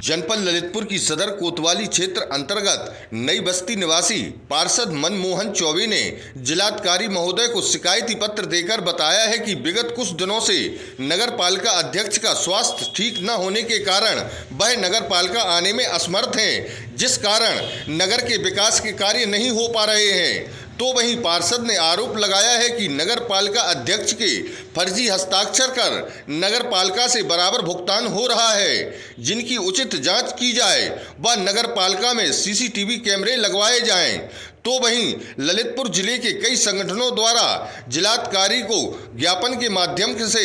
जनपद ललितपुर की सदर कोतवाली क्षेत्र अंतर्गत नई बस्ती निवासी पार्षद मनमोहन चौबे ने जिलाधिकारी महोदय को शिकायती पत्र देकर बताया है कि विगत कुछ दिनों से नगर पालिका अध्यक्ष का स्वास्थ्य ठीक न होने के कारण वह नगर पालिका आने में असमर्थ हैं, जिस कारण नगर के विकास के कार्य नहीं हो पा रहे हैं। तो वहीं पार्षद ने आरोप लगाया है कि नगर पालिका अध्यक्ष के फर्जी हस्ताक्षर कर नगर पालिका से बराबर भुगतान हो रहा है, जिनकी उचित जांच की जाए व नगर पालिका में सीसीटीवी कैमरे लगवाए जाएं। तो वहीं ललितपुर जिले के कई संगठनों द्वारा जिलाधिकारी को ज्ञापन के माध्यम से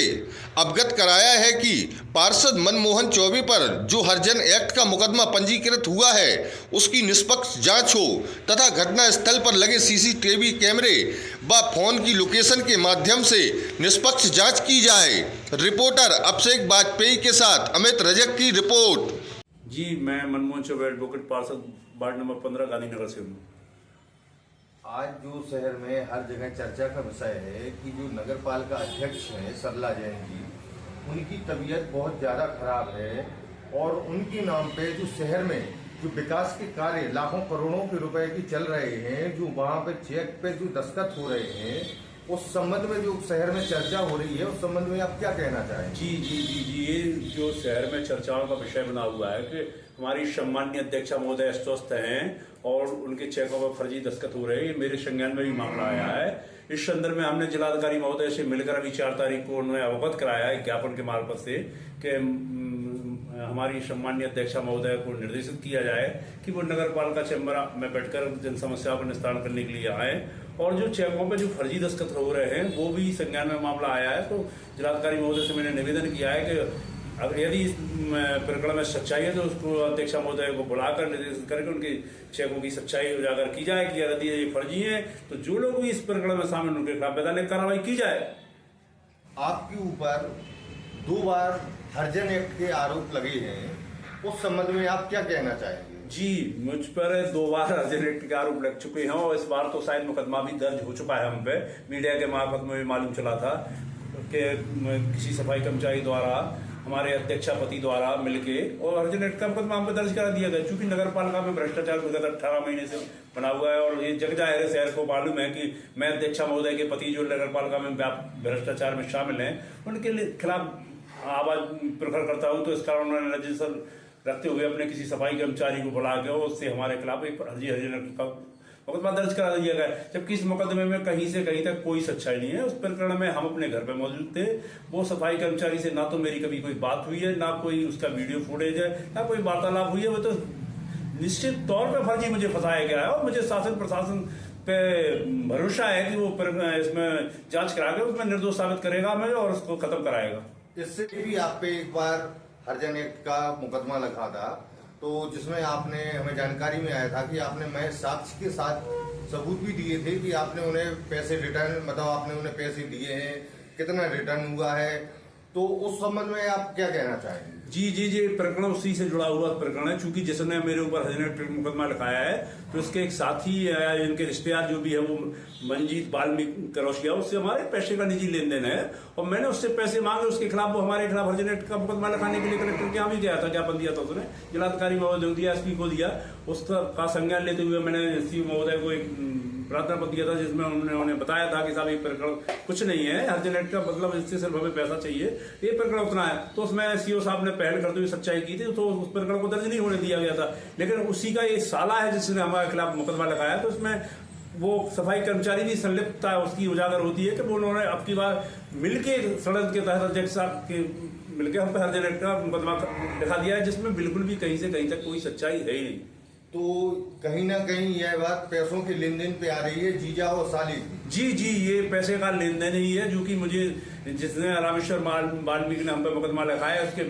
अवगत कराया है कि पार्षद मनमोहन चौबे पर जो हरिजन एक्ट का मुकदमा पंजीकृत हुआ है उसकी निष्पक्ष जांच हो तथा घटना स्थल पर लगे सीसीटीवी कैमरे व फोन की लोकेशन के माध्यम से निष्पक्ष जांच की जाए। रिपोर्टर अभिषेक वाजपेयी के साथ अमित रजक की रिपोर्ट। जी, मैं मनमोहन चौबे एडवोकेट पार्षद वार्ड नंबर 15 गांधीनगर से हूँ। आज जो शहर में हर जगह चर्चा का विषय है कि जो नगर पालिका अध्यक्ष हैं सरला जैन जी, उनकी तबीयत बहुत ज़्यादा खराब है और उनके नाम पे जो शहर में जो विकास के कार्य लाखों करोड़ों के रुपए की चल रहे हैं, जो वहाँ पे चेक पे जो दस्तखत हो रहे हैं, उस संबंध में जो शहर में चर्चा हो रही है, उस संबंध में आप क्या कहना चाहेंगे? जी, ये जो शहर में चर्चाओं का विषय बना हुआ है कि हमारी सम्माननीय अध्यक्षा महोदय अस्वस्थ हैं और उनके चेकों पर फर्जी दस्तखत हो रहे हैं। ये मेरे संज्ञान में भी मामला आया है। इस संदर्भ में हमने जिलाधिकारी महोदय से मिलकर अभी 4 तारीख को उन्हें अवगत कराया है ज्ञापन के मार्फत से कि हमारी सम्माननीय अध्यक्षा महोदय को निर्देशित किया जाए कि वो नगर पालिका चैम्बर में बैठकर जन समस्याओं का निस्तारण करने के लिए आए और जो चेकों पे जो फर्जी दस्तखत हो रहे हैं वो भी संज्ञान में मामला आया है। तो जिलाधिकारी महोदय से मैंने निवेदन किया है कि अगर यदि इस प्रकरण में सच्चाई है तो उसको अध्यक्षा महोदय को बुलाकर निर्देशित करके उनके चेकों की सच्चाई उजागर की जाए कि यदि ये फर्जी है तो जो लोग भी इस प्रकरण में शामिल उनके खिलाफ वैधानिक कार्रवाई की जाए। आपके ऊपर 2 बार हरिजन एक्ट के आरोप लगे हैं, उस संबंध में आप क्या कहना चाहेंगे? जी, मुझ पर 2 बार हरिजन एक्ट के आरोप लग चुके हैं और इस बार तो शायद मुकदमा भी दर्ज हो चुका है हम पे। मीडिया के मार्फत में भी मालूम चला था कि किसी सफाई कर्मचारी द्वारा हमारे अध्यक्षापति द्वारा मिलके और हरिजन एक्ट का मुकदमा हम पे दर्ज करा दिया गया। चूंकि नगर पालिका में भ्रष्टाचार विगत 18 महीने से बना हुआ है और ये जग जाहिर है, शहर को मालूम है कि मैं अध्यक्षा महोदय के पति जो नगर पालिका में भ्रष्टाचार में शामिल हैं उनके खिलाफ आवाज प्रखर करता हूँ। तो इस कारण उन्होंने रजिस्टर रखते हुए अपने किसी सफाई कर्मचारी को बुला के उससे हमारे खिलाफ एक हरिजन एक्ट का मुकदमा दर्ज करा दिया गया, जबकि इस मुकदमे में कहीं से कहीं तक कोई सच्चाई नहीं है। उस प्रकरण में हम अपने घर पे मौजूद थे। वो सफाई कर्मचारी से ना तो मेरी कभी कोई बात हुई है, ना कोई उसका वीडियो फुटेज है, ना कोई वार्तालाप हुई है। वो तो निश्चित तौर पे फर्जी मुझे फंसाया गया है और मुझे शासन प्रशासन पे भरोसा है कि वो इसमें जांच करा के उसमें निर्दोष साबित करेगा हमें और उसको खत्म कराएगा। इससे भी आप पे एक बार हरिजन एक्ट का मुकदमा लगा था, तो जिसमें आपने हमें जानकारी में आया था कि आपने मैं साक्ष्य के साथ सबूत भी दिए थे कि आपने उन्हें पैसे रिटर्न, मतलब आपने उन्हें पैसे दिए हैं, कितना रिटर्न हुआ है, तो उस संबंध में आप क्या कहना चाहेंगे? जी, प्रकरण उसी से जुड़ा हुआ प्रकरण है। चूंकि जिसने मेरे ऊपर हरिजन एक्ट मुकदमा लिखाया है तो उसके एक साथी इनके रिश्तेदार जो भी है वो मंजीत वाल्मीकि करोशिया, उससे हमारे पैसे का निजी लेन देन है और मैंने उससे पैसे मांगे। उसके खिलाफ वो हमारे खिलाफ हरिजन एक्ट का मुकदमा लिखाने के लिए कलेक्टर के यहाँ भी गया था, ज्ञापन दिया था उसने, जिलाधिकारी महोदय को दिया, एसपी को दिया। उसका संज्ञान लेते हुए मैंने एसपी महोदय को एक प्रार्थना पत्र दिया था जिसमें उन्होंने बताया था कि साहब ये प्रकरण कुछ नहीं है, हरिजन एक्ट का मतलब इससे सिर्फ हमें पैसा चाहिए, ये प्रकरण उतना है। तो उसमें सीओ साहब ने पहल करते हुए सच्चाई की थी, तो उस प्रकरण को दर्ज नहीं होने दिया गया था। लेकिन उसी का ये साला है जिसने हमारे खिलाफ मुकदमा लगाया, तो उसमें वो सफाई कर्मचारी भी संलिप्तता उसकी उजागर होती है कि वो उन्होंने अब की बार मिलके सड़क के तहत अध्यक्ष साहब के मिलकर हम पे हरिजन एक्ट का मुकदमा लिखा दिया है, जिसमें बिल्कुल भी कहीं से कहीं तक कोई सच्चाई है ही नहीं। तो कहीं ना कहीं यह बात पैसों के लेन देन पे आ रही है, जीजा और साली की। जी, ये पैसे का लेन देन ही है, जो कि मुझे जिसने रामेश्वर वाल्मीकि ने हम पे मुकदमा लिखाया उसके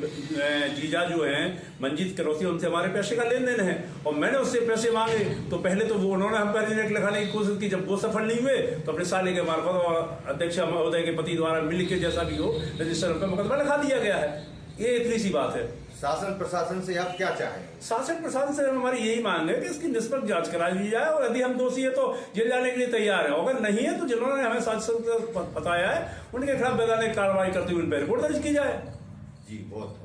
जीजा जो हैं मंजीत करोशिया, उनसे हमारे पैसे का लेन देन है और मैंने उससे पैसे मांगे तो पहले तो वो उन्होंने हम पे हरिजन एक्ट लिखाने की कोशिश की। जब वो सफल नहीं हुए तो अपने साले के मार्फत और अध्यक्ष महोदय के पति द्वारा मिलकर जैसा भी हो रजिस्टर पे मुकदमा लिखा दिया गया है। ये इतनी सी बात है। शासन प्रशासन से आप क्या चाहें? शासन प्रशासन से हमारी यही मांग है कि इसकी निष्पक्ष जांच करा दी जाए और यदि हम दोषी है तो जेल जाने के लिए तैयार है, अगर नहीं है तो जिन्होंने हमें शासन बताया है उनके खिलाफ वैधानिक कार्रवाई करते हुए उन पर रिपोर्ट दर्ज की जाए। जी, बहुत